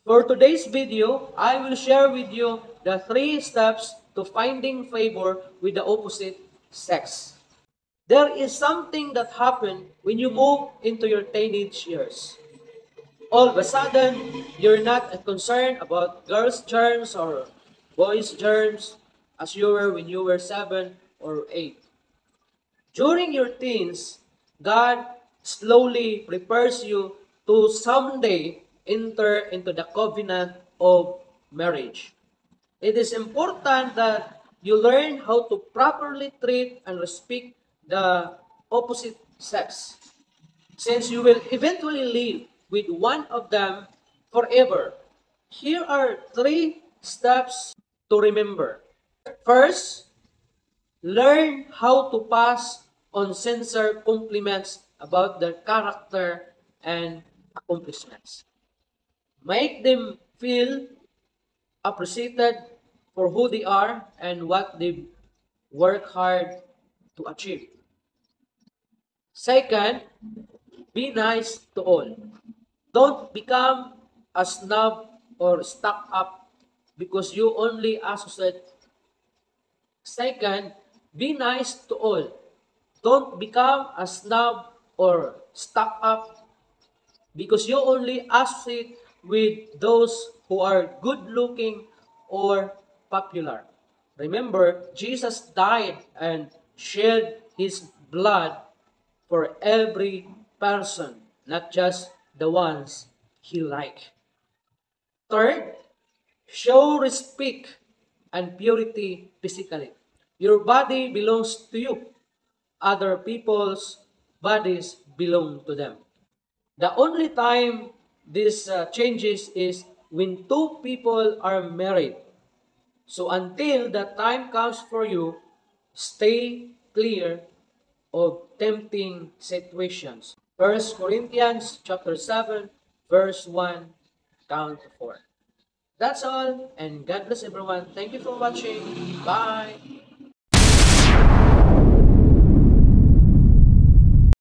For today's video, I will share with you the 3 steps to finding favor with the opposite sex. There is something that happens when you move into your teenage years. All of a sudden, you're not concerned about girls' germs or boys' germs as you were when you were 7 or 8. During your teens, God slowly prepares you to someday enter into the covenant of marriage. It is important that you learn how to properly treat and respect the opposite sex, since you will eventually live with one of them forever. Here are 3 steps to remember. First, learn how to pass on sincere compliments about their character and accomplishments. Make them feel appreciated for who they are and what they work hard to achieve. Second, be nice to all. Don't become a snob or stuck up because you only associate. Second, be nice to all. Don't become a snob or stuck up because you only associate with those who are good looking or popular. Remember, Jesus died and shed his blood for every person, not just the ones he liked. Third, show respect and purity physically. Your body belongs to you. Other people's bodies belong to them. The only time this changes is when two people are married. So until the time comes for you, stay clear of tempting situations. 1 Corinthians chapter 7, verse 1 down to 4. That's all, and God bless everyone. Thank you for watching. Bye!